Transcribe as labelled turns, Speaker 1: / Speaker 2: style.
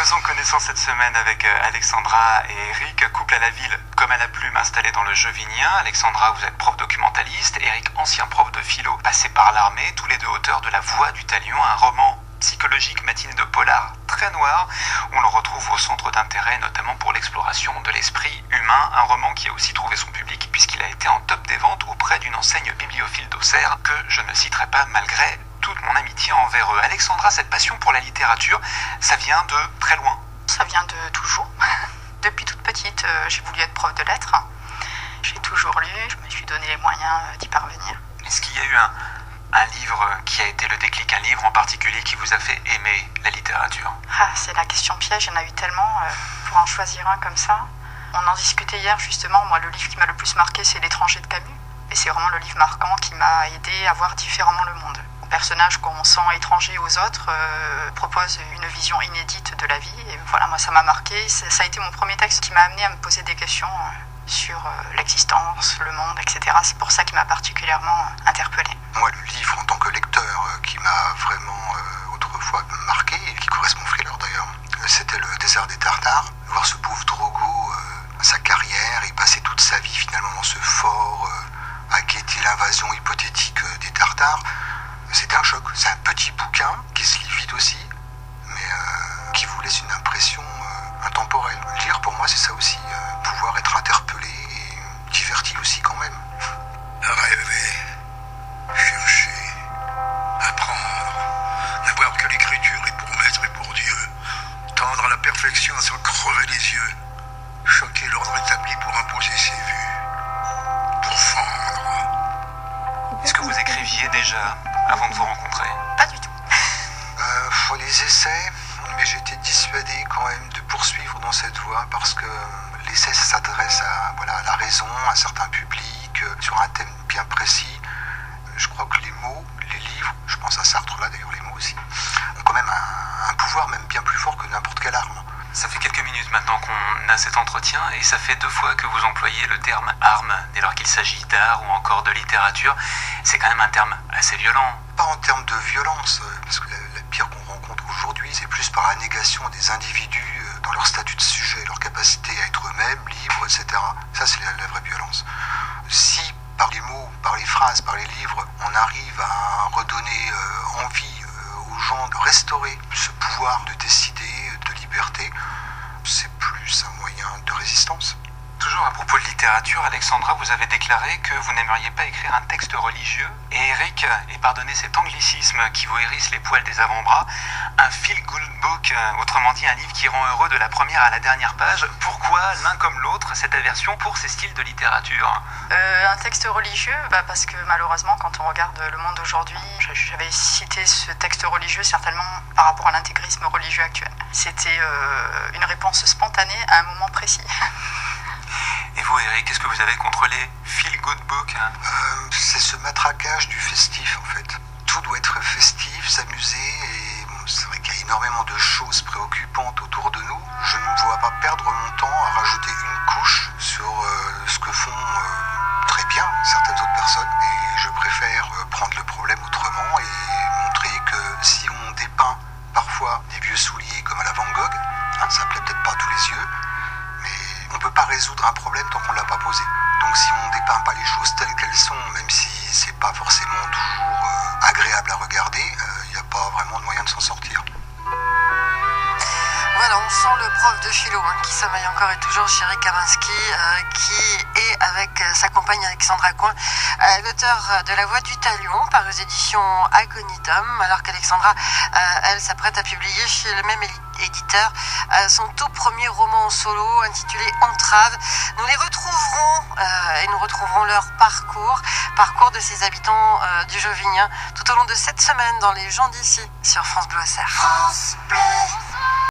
Speaker 1: Faisons connaissance cette semaine avec Alexandra et Eric, couple à la ville comme à la plume installé dans le Jovinien. Alexandra, vous êtes prof documentaliste, Eric, ancien prof de philo, passé par l'armée, tous les deux auteurs de La Voix du Talion, un roman psychologique matinée de polar très noir. On le retrouve au centre d'intérêt, notamment pour l'exploration de l'esprit humain. Un roman qui a aussi trouvé son public puisqu'il a été en top des ventes auprès d'une enseigne bibliophile d'Auxerre que je ne citerai pas malgré toute mon amitié envers eux. Alexandra, cette passion pour la littérature, ça vient de très loin?
Speaker 2: Ça vient de toujours. Depuis toute petite, j'ai voulu être prof de lettres. J'ai toujours lu, je me suis donné les moyens d'y parvenir.
Speaker 1: Est-ce qu'il y a eu un livre qui a été le déclic, un livre en particulier qui vous a fait aimer la littérature?
Speaker 2: C'est la question piège, il y en a eu tellement. Pour en choisir un comme ça, on en discutait hier justement. Moi, le livre qui m'a le plus marqué, c'est L'étranger de Camus. Et c'est vraiment le livre marquant qui m'a aidé à voir différemment le monde. Le personnage qu'on sent étranger aux autres propose une vision inédite de la vie. Et voilà, moi, ça m'a marqué. Ça a été mon premier texte qui m'a amené à me poser des questions sur l'existence, le monde, etc. C'est pour ça qu'il m'a particulièrement interpellée.
Speaker 3: Moi, le livre en tant que lecteur qui m'a vraiment autrefois marqué, et qui correspond au thriller d'ailleurs, c'était Le désert des Tartares. Voir ce pauvre Drogo, sa carrière, il passait toute sa vie finalement dans ce fort, à guetter l'invasion hypothétique des Tartares. C'était un choc. C'est un petit bouquin qui se lit vite aussi, mais qui vous laisse une impression intemporelle. Lire pour moi c'est ça aussi, pouvoir être interpellé et diverti aussi quand même.
Speaker 4: Rêver, chercher, apprendre, n'avoir que l'écriture et pour maître et pour Dieu, tendre à la perfection sans crever les yeux, choquer l'ordre établi pour imposer ses vues, pour fendre.
Speaker 1: Est-ce que vous écriviez déjà avant de vous rencontrer?
Speaker 2: Pas du tout.
Speaker 3: Les essais, mais j'ai été dissuadé quand même de poursuivre dans cette voie parce que l'essai ça s'adresse à la raison, à un certain public, sur un thème bien précis. Je crois que les mots, les livres, je pense à Sartre là d'ailleurs, les mots aussi, ont quand même un pouvoir même bien plus fort que n'importe quelle arme.
Speaker 1: Ça fait quelques minutes maintenant qu'on a cet entretien et ça fait 2 fois que vous employez le terme arme dès lors qu'il s'agit d'art ou encore de littérature. C'est quand même un terme assez violent.
Speaker 3: Pas en termes de violence, parce que la pire qu'on rencontre aujourd'hui, c'est plus par la négation des individus dans leur statut de sujet, leur capacité à être eux-mêmes, libres, etc. Ça, c'est la vraie violence. Si par les mots, par les phrases, par les livres, on arrive à redonner envie aux gens de restaurer ce pouvoir de décider, de liberté, c'est plus un moyen de résistance.
Speaker 1: Toujours à propos de littérature, Alexandra, vous avez déclaré que vous n'aimeriez pas écrire un texte religieux. Et Eric, et pardonnez cet anglicisme qui vous hérisse les poils des avant-bras, un feel-good book, autrement dit un livre qui rend heureux de la première à la dernière page. Pourquoi l'un comme l'autre cette aversion pour ces styles de littérature?
Speaker 2: Un texte religieux, parce que malheureusement, quand on regarde le monde d'aujourd'hui, j'avais cité ce texte religieux certainement par rapport à l'intégrisme religieux actuel. C'était une réponse spontanée à un moment précis.
Speaker 1: Et vous, Eric, qu'est-ce que vous avez contre les feel-good books?
Speaker 3: C'est ce matraquage du festif, en fait. Tout doit être festif, s'amuser, et c'est vrai qu'il y a énormément de choses préoccupantes autour de nous. Je ne me vois pas perdre mon temps à rajouter une couche sur ce que font très bien certaines autres personnes, et je préfère prendre le problème autrement et montrer que si on dépeint parfois des vieux souliers comme à la Van Gogh, ça plaît peut-être pas à tous les yeux, on ne peut pas résoudre un problème tant qu'on ne l'a pas posé. Donc si on ne dépeint pas les choses telles qu'elles sont, même si c'est pas forcément toujours agréable à regarder, il n'y a pas vraiment de moyen de s'en sortir.
Speaker 5: Voilà, on sent le prof de philo qui sommeille encore et toujours chez Eric Kaminski, qui est avec sa compagne Alexandra Coin, l'auteur de La Voix du Talion, par aux éditions Agonitum, alors qu'Alexandra, elle s'apprête à publier chez le même éditeur son tout premier roman en solo intitulé Entrave. Nous les retrouverons et nous retrouverons leur parcours de ces habitants du Jovinien tout au long de cette semaine dans Les gens d'ici sur France Bleu Auxerre.
Speaker 6: France Bleu.